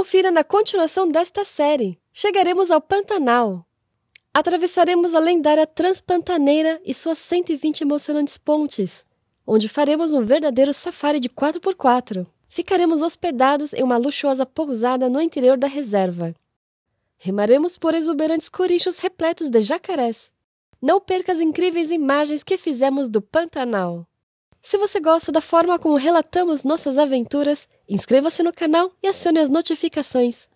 Confira na continuação desta série. Chegaremos ao Pantanal. Atravessaremos a lendária Transpantaneira e suas 120 emocionantes pontes, onde faremos um verdadeiro safari de 4x4. Ficaremos hospedados em uma luxuosa pousada no interior da reserva. Remaremos por exuberantes corichos repletos de jacarés. Não perca as incríveis imagens que fizemos do Pantanal. Se você gosta da forma como relatamos nossas aventuras, inscreva-se no canal e acione as notificações.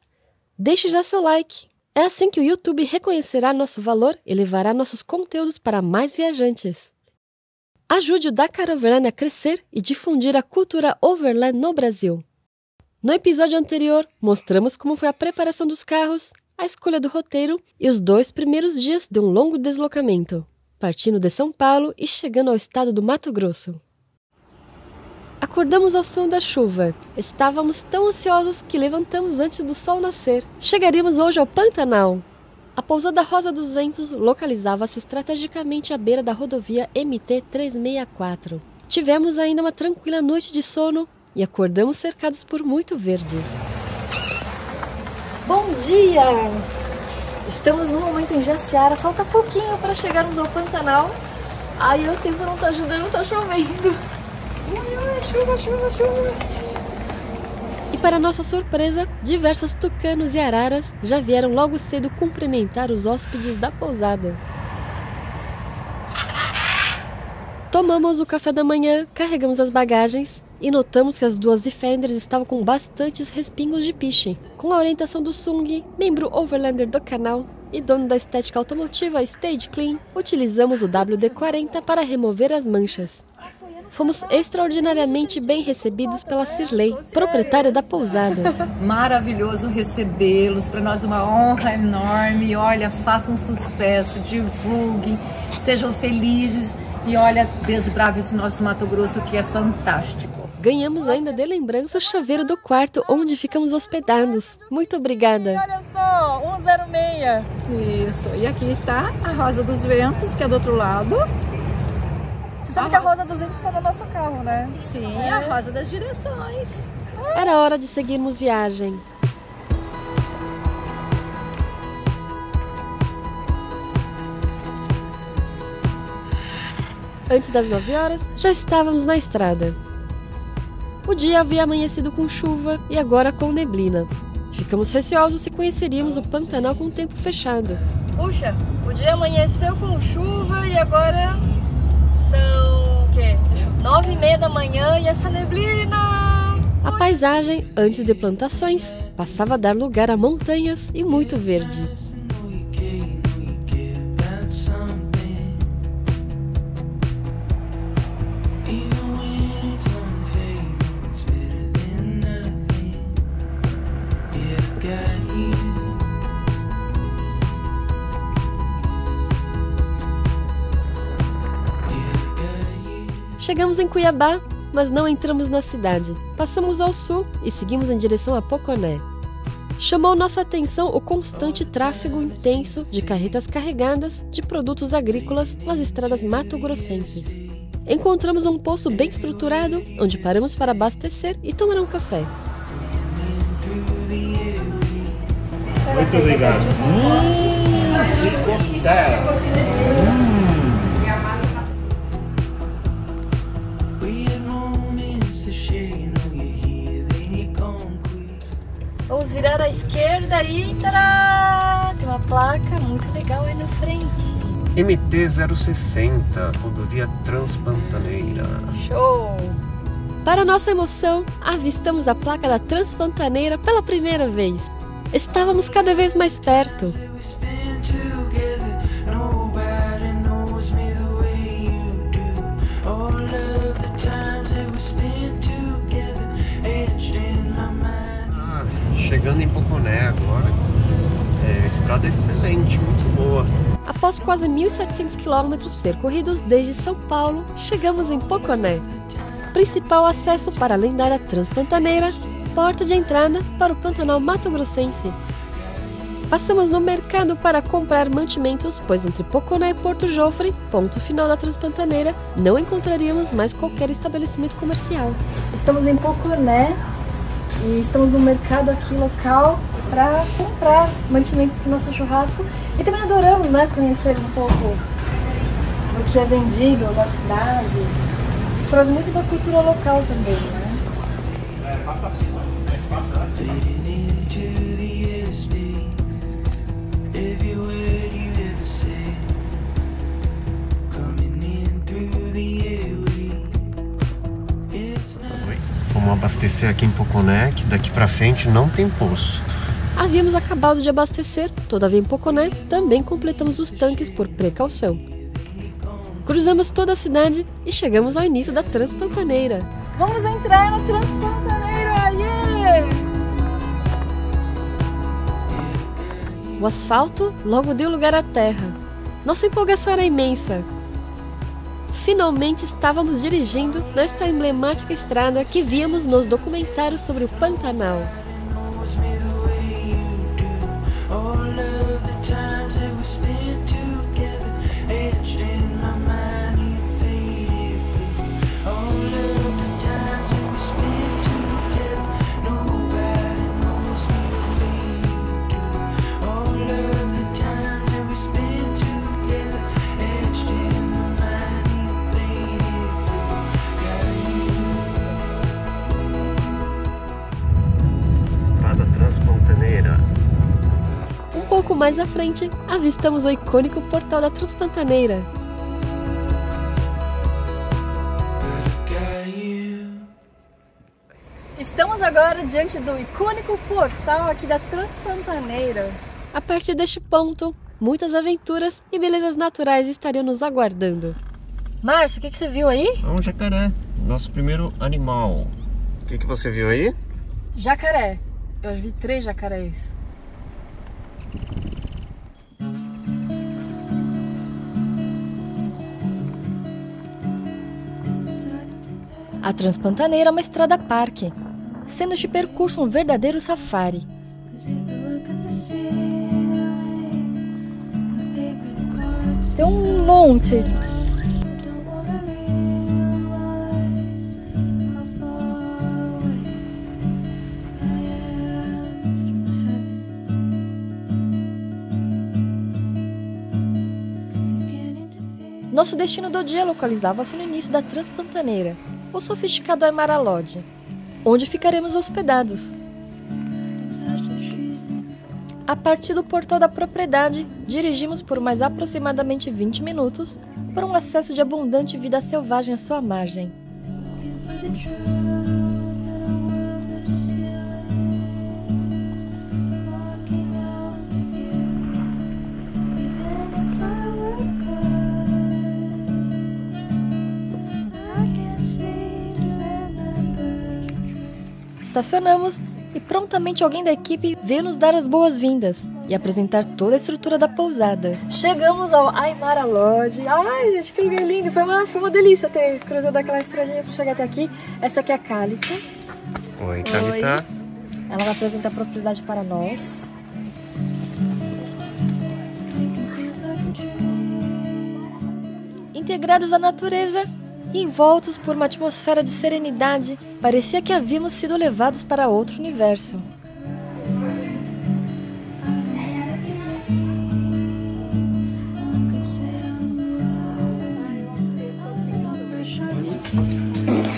Deixe já seu like. É assim que o YouTube reconhecerá nosso valor e levará nossos conteúdos para mais viajantes. Ajude o Dakar Overland a crescer e difundir a cultura overland no Brasil. No episódio anterior, mostramos como foi a preparação dos carros, a escolha do roteiro e os 2 primeiros dias de um longo deslocamento, partindo de São Paulo e chegando ao estado do Mato Grosso. Acordamos ao som da chuva. Estávamos tão ansiosos que levantamos antes do sol nascer. Chegaríamos hoje ao Pantanal. A pousada Rosa dos Ventos localizava-se estrategicamente à beira da rodovia MT-364. Tivemos ainda uma tranquila noite de sono e acordamos cercados por muito verde. Bom dia! Estamos no momento em Jaciara, falta pouquinho para chegarmos ao Pantanal. Ai, o tempo não tá ajudando, tá chovendo. Chuva. E para nossa surpresa, diversos tucanos e araras já vieram logo cedo cumprimentar os hóspedes da pousada. Tomamos o café da manhã, carregamos as bagagens e notamos que as 2 Defenders estavam com bastantes respingos de piche. Com a orientação do Sung, membro overlander do canal e dono da estética automotiva Stage Clean, utilizamos o WD-40 para remover as manchas. Fomos extraordinariamente bem recebidos pela Cirlei, proprietária da pousada. Maravilhoso recebê-los, para nós uma honra enorme. Olha, façam sucesso, divulguem, sejam felizes e olha, desbrave esse nosso Mato Grosso que é fantástico. Ganhamos ainda de lembrança o chaveiro do quarto onde ficamos hospedados. Muito obrigada. E olha só, 106. Isso, e aqui está a Rosa dos Ventos, que é do outro lado. Você sabe que a Rosa dos Ventos está no nosso carro, né? Sim, a Rosa das Direções. Era hora de seguirmos viagem. Antes das 9 horas, já estávamos na estrada. O dia havia amanhecido com chuva e agora com neblina. Ficamos receosos se conheceríamos o Pantanal com o tempo fechado. Puxa, o dia amanheceu com chuva e agora são o quê? 9h30 da manhã e essa neblina. A paisagem, antes de plantações, passava a dar lugar a montanhas e muito verde. Chegamos em Cuiabá, mas não entramos na cidade. Passamos ao sul e seguimos em direção a Poconé. Chamou nossa atenção o constante tráfego intenso de carretas carregadas de produtos agrícolas nas estradas mato-grossenses. Encontramos um posto bem estruturado, onde paramos para abastecer e tomar um café. Muito obrigado. De costela. Vamos virar à esquerda e tadá! Tem uma placa muito legal aí na frente. MT-060, rodovia Transpantaneira. Show! Para nossa emoção, avistamos a placa da Transpantaneira pela primeira vez. Estávamos cada vez mais perto. Chegando em Poconé agora, estrada excelente, muito boa. Após quase 1.700 quilômetros percorridos desde São Paulo, chegamos em Poconé. Principal acesso para a lendária Transpantaneira, porta de entrada para o Pantanal mato-grossense. Passamos no mercado para comprar mantimentos, pois entre Poconé e Porto Jofre, ponto final da Transpantaneira, não encontraríamos mais qualquer estabelecimento comercial. Estamos em Poconé. e estamos no mercado aqui local para comprar mantimentos para o nosso churrasco e também adoramos, né, conhecer um pouco do que é vendido na cidade. Isso traz muito da cultura local também, né? Vamos abastecer aqui em Poconé, que daqui pra frente não tem posto. Havíamos acabado de abastecer, todavia em Poconé também completamos os tanques por precaução. Cruzamos toda a cidade e chegamos ao início da Transpantaneira. Vamos entrar na Transpantaneira! Yeah! O asfalto logo deu lugar à terra. Nossa empolgação era imensa. Finalmente estávamos dirigindo nesta emblemática estrada que víamos nos documentários sobre o Pantanal. Um pouco mais à frente, avistamos o icônico Portal da Transpantaneira. Estamos agora diante do icônico portal aqui da Transpantaneira. A partir deste ponto, muitas aventuras e belezas naturais estariam nos aguardando. Márcio, o que você viu aí? É um jacaré, nosso primeiro animal. O que você viu aí? Jacaré. Eu vi 3 jacarés. A Transpantaneira é uma estrada-parque, sendo este percurso um verdadeiro safari. Tem um monte. Nosso destino do dia localizava-se no início da Transpantaneira, o sofisticado Aymara Lodge, onde ficaremos hospedados. A partir do portal da propriedade, dirigimos por mais aproximadamente 20 minutos por um acesso de abundante vida selvagem à sua margem. Estacionamos e prontamente alguém da equipe veio nos dar as boas-vindas e apresentar toda a estrutura da pousada. Chegamos ao Aymara Lodge. Ai, gente, que lugar lindo! Foi uma delícia ter cruzado aquela estradinha para chegar até aqui. Esta aqui é a Cálita. Oi, Cálita. Ela vai apresentar a propriedade para nós. Integrados à natureza e envoltos por uma atmosfera de serenidade, parecia que havíamos sido levados para outro universo.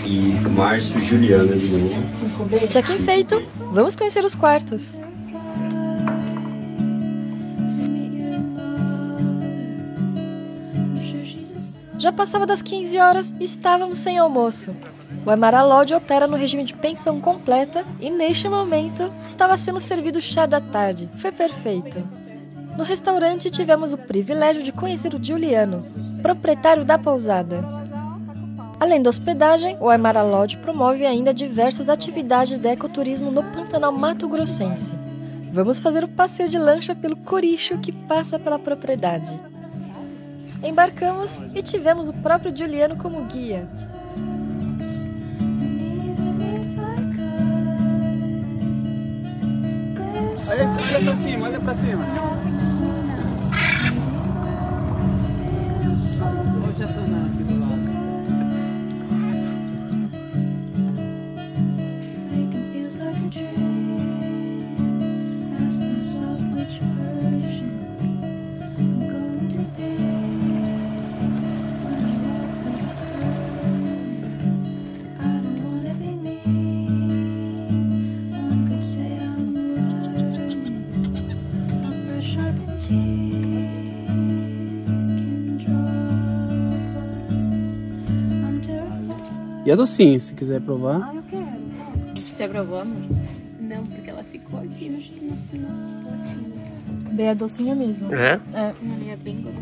E Márcio e Juliana de novo. Check-in feito, vamos conhecer os quartos. Já passava das 15 horas e estávamos sem almoço. O Aymara Lodge opera no regime de pensão completa e, neste momento, estava sendo servido chá da tarde. Foi perfeito. No restaurante, tivemos o privilégio de conhecer o Giuliano, proprietário da pousada. Além da hospedagem, o Aymara Lodge promove ainda diversas atividades de ecoturismo no Pantanal Mato Grossense. Vamos fazer o passeio de lancha pelo Coricho que passa pela propriedade. Embarcamos e tivemos o próprio Giuliano como guia. Olha pra cima, olha pra cima. Olha o Jassanã aqui do lado. E a docinho, se quiser provar. Ah, eu quero. Você provou, amor? Não, porque ela ficou aqui no Bem, a docinha mesmo. É? É. é bem gostosa.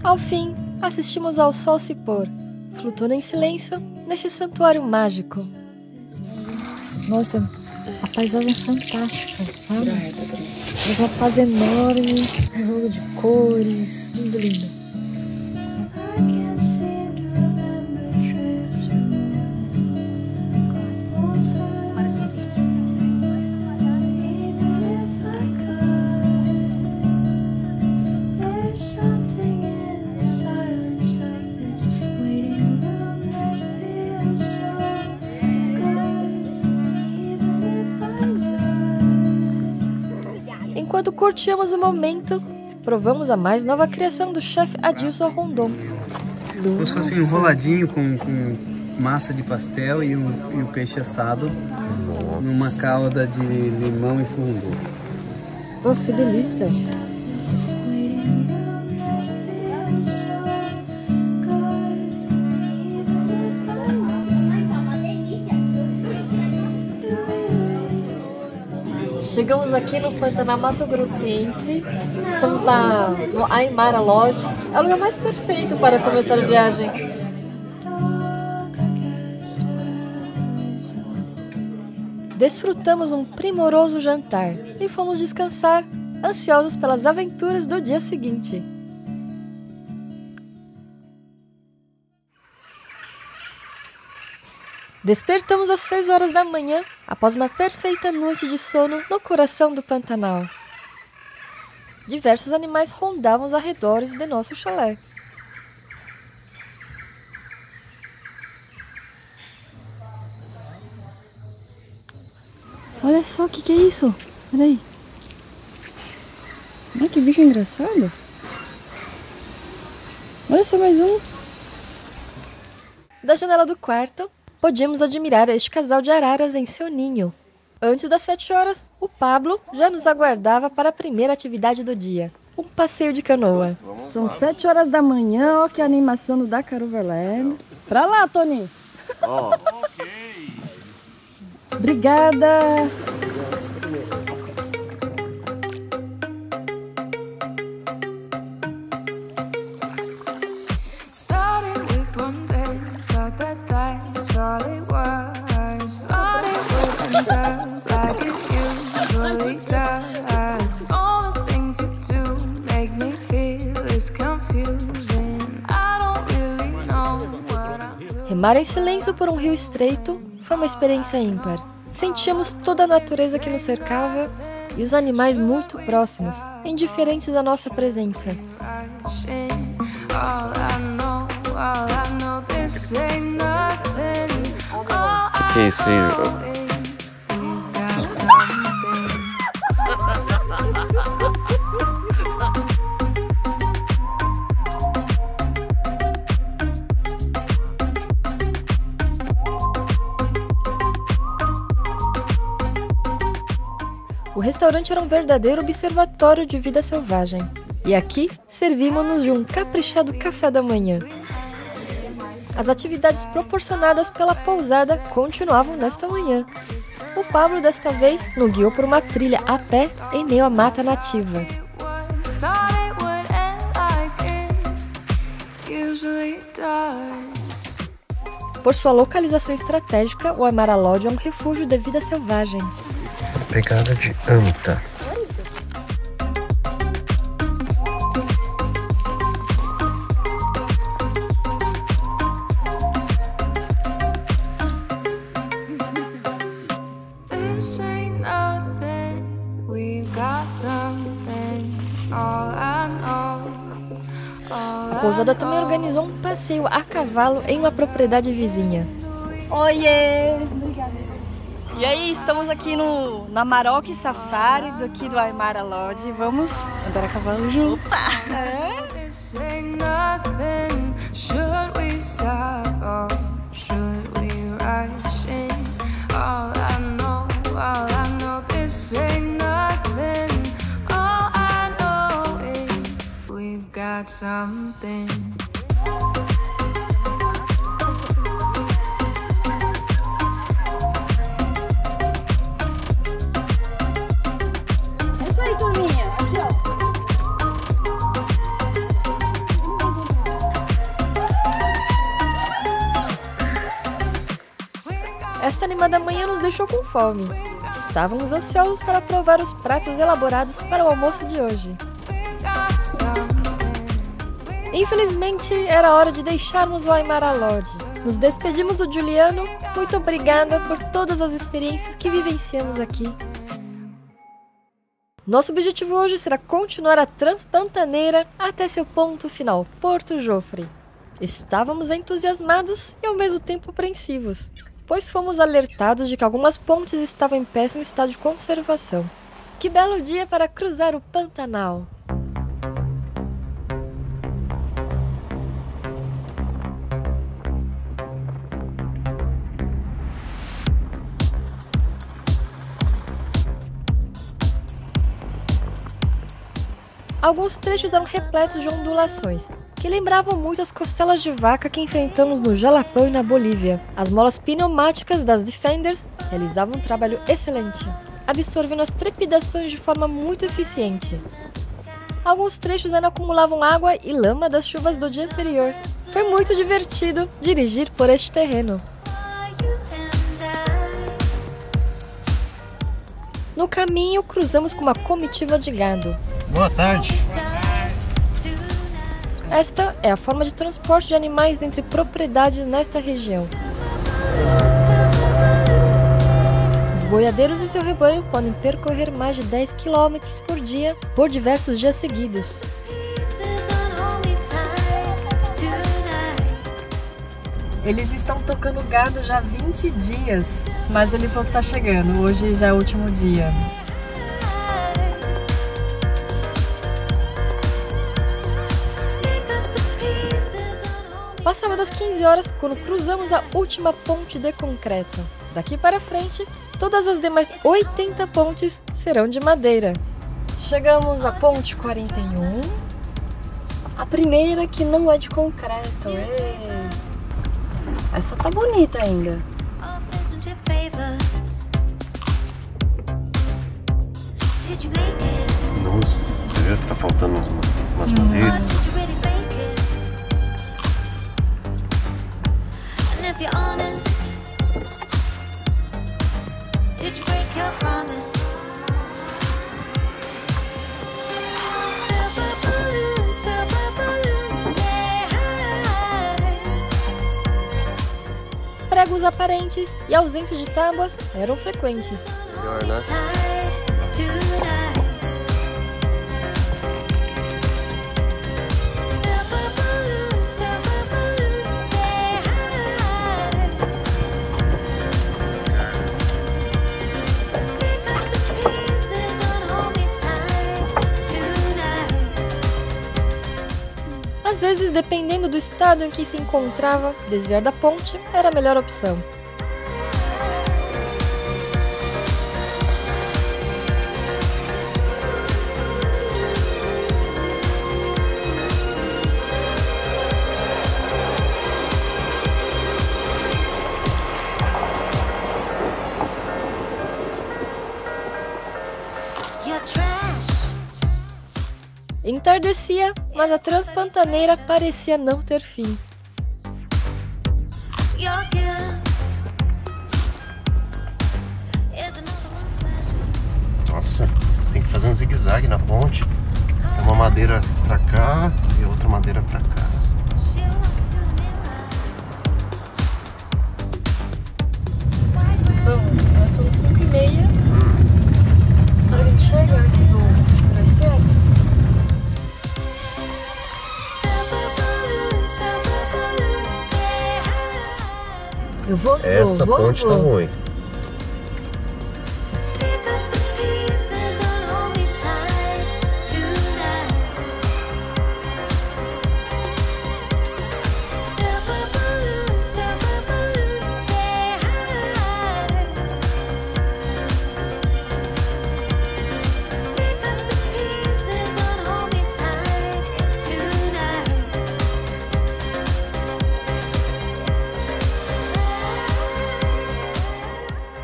Ao fim, assistimos ao sol se pôr, flutuando em silêncio neste santuário mágico. Nossa, a paisagem é fantástica, sabe? Mas uma paz enorme, um jogo de cores, lindo, lindo. Enquanto curtíamos o momento, provamos a mais nova criação do chefe Adilson Rondon. Como se fosse enroladinho com massa de pastel e o peixe assado numa calda de limão e fumbu. Nossa, que delícia! Chegamos aqui no Pantanal Mato Grossense, estamos no Aymara Lodge, é o lugar mais perfeito para começar a viagem. Desfrutamos um primoroso jantar e fomos descansar, ansiosos pelas aventuras do dia seguinte. Despertamos às 6 horas da manhã, após uma perfeita noite de sono no coração do Pantanal. Diversos animais rondavam os arredores de nosso chalé. Olha só, o que é isso? Olha aí. Olha que bicho engraçado. Olha só mais um. Da janela do quarto, podíamos admirar este casal de araras em seu ninho. Antes das 7 horas, o Pablo já nos aguardava para a primeira atividade do dia, um passeio de canoa. São 7 horas da manhã, ó que animação do Dakar Overland. Pra lá, Tony! Obrigada! Remar em silêncio por um rio estreito foi uma experiência ímpar. Sentíamos toda a natureza que nos cercava e os animais muito próximos, indiferentes à nossa presença. Que isso, hein, João? O restaurante era um verdadeiro observatório de vida selvagem. E aqui, servimos-nos de um caprichado café da manhã. As atividades proporcionadas pela pousada continuavam nesta manhã. O Pablo, desta vez, nos guiou por uma trilha a pé em meio à mata nativa. Por sua localização estratégica, o Aymara Lodge é um refúgio de vida selvagem. Pegada de anta. All I know, all pousada também organizou um passeio a cavalo em uma propriedade vizinha. Oiê! E aí, estamos aqui na Maroc Safari aqui do Aymara Lodge. Vamos andar a cavalo junto. Opa! Isso aí, turminha. Aqui, ó. Esta animada manhã nos deixou com fome. Estávamos ansiosos para provar os pratos elaborados para o almoço de hoje. Infelizmente, era hora de deixarmos o Aymara Lodge. Nos despedimos do Juliano. Muito obrigada por todas as experiências que vivenciamos aqui. Nosso objetivo hoje será continuar a Transpantaneira até seu ponto final, Porto Jofre. Estávamos entusiasmados e ao mesmo tempo apreensivos, pois fomos alertados de que algumas pontes estavam em péssimo estado de conservação. Que belo dia para cruzar o Pantanal! Alguns trechos eram repletos de ondulações, que lembravam muito as costelas de vaca que enfrentamos no Jalapão e na Bolívia. As molas pneumáticas das Defenders realizavam um trabalho excelente, absorvendo as trepidações de forma muito eficiente. Alguns trechos ainda acumulavam água e lama das chuvas do dia anterior. Foi muito divertido dirigir por este terreno. No caminho, cruzamos com uma comitiva de gado. Boa tarde. Esta é a forma de transporte de animais entre propriedades nesta região. Os boiadeiros e seu rebanho podem percorrer mais de 10 km por dia por diversos dias seguidos. Eles estão tocando gado já há 20 dias, mas ele falou que tá chegando. Hoje já é o último dia. Passava das 15 horas quando cruzamos a última ponte de concreto. Daqui para frente, todas as demais 80 pontes serão de madeira. Chegamos à ponte 41, a primeira que não é de concreto. Essa tá bonita ainda. Nossa, você vê que tá faltando umas madeiras? Pregos aparentes e ausência de tábuas eram frequentes. Melhor, né? Às vezes, dependendo do estado em que se encontrava, desviar da ponte era a melhor opção. Entardecia, mas a Transpantaneira parecia não ter fim. Nossa, tem que fazer um zigue-zague na ponte. Tem uma madeira pra cá e outra madeira pra cá. Bom, nós são 5h30. Será que a gente chega antes do escurecer? Eu vou. Essa ponte tá ruim.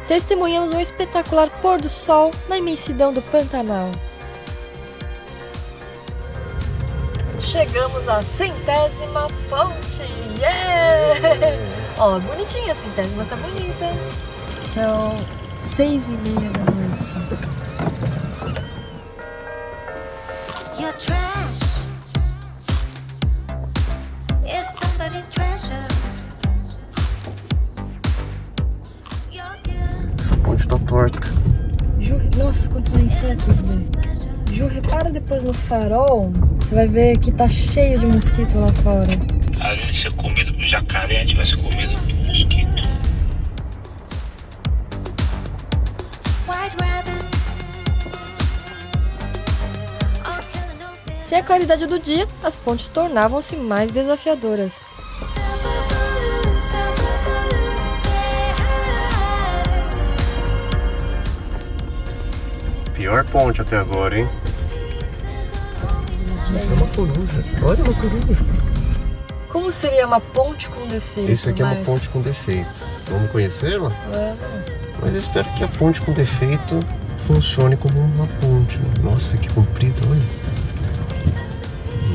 Testemunhamos um espetacular pôr do sol na imensidão do Pantanal. Chegamos à 100ª ponte! Yeah! Ó, bonitinha a 100ª, tá bonita. São 6:30 da noite. Your trash is somebody's treasure. Essa ponte tá torta. Ju, nossa, quantos insetos, velho. Ju, repara depois no farol, você vai ver que tá cheio de mosquito lá fora. A gente ser comido por jacaré, a gente vai ser comido por mosquito. Sem a claridade do dia, as pontes tornavam-se mais desafiadoras. Pior ponte até agora, hein? É uma coruja. Olha uma coruja. Como seria uma ponte com defeito? Isso aqui é uma ponte com defeito. Vamos conhecê-la? Mas eu espero que a ponte com defeito funcione como uma ponte. Nossa, que comprida, olha.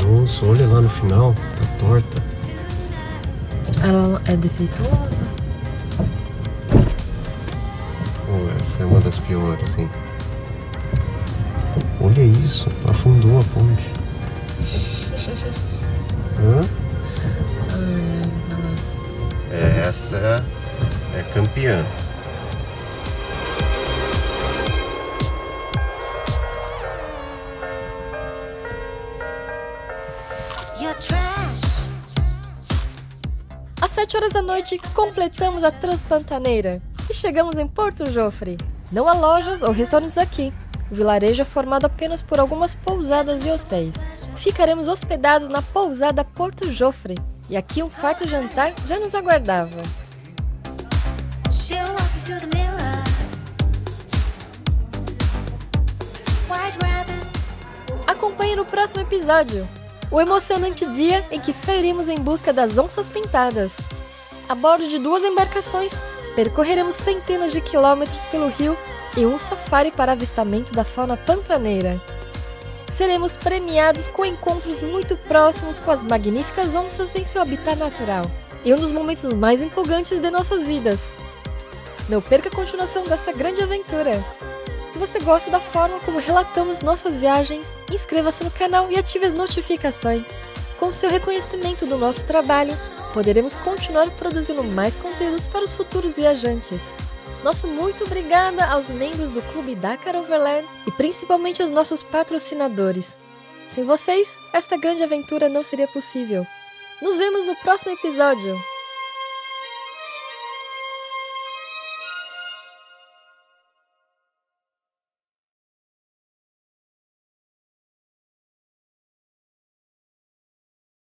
Nossa, olha lá no final, tá torta. Ela é defeituosa? Oh, essa é uma das piores, hein? Olha isso, afundou a ponte. Hã? Essa é campeã. Às 7 horas da noite, completamos a Transpantaneira e chegamos em Porto Jofre. Não há lojas ou restaurantes aqui. O vilarejo é formado apenas por algumas pousadas e hotéis. Ficaremos hospedados na pousada Porto Jofre e aqui um farto jantar já nos aguardava. Acompanhe no próximo episódio o emocionante dia em que sairemos em busca das onças pintadas. A bordo de 2 embarcações, percorreremos centenas de quilômetros pelo rio e um safari para avistamento da fauna pantaneira. Seremos premiados com encontros muito próximos com as magníficas onças em seu habitat natural e um dos momentos mais empolgantes de nossas vidas. Não perca a continuação dessa grande aventura! Se você gosta da forma como relatamos nossas viagens, inscreva-se no canal e ative as notificações. Com seu reconhecimento do nosso trabalho, poderemos continuar produzindo mais conteúdos para os futuros viajantes. Nosso muito obrigada aos membros do Clube Dakar Overland e principalmente aos nossos patrocinadores. Sem vocês, esta grande aventura não seria possível. Nos vemos no próximo episódio!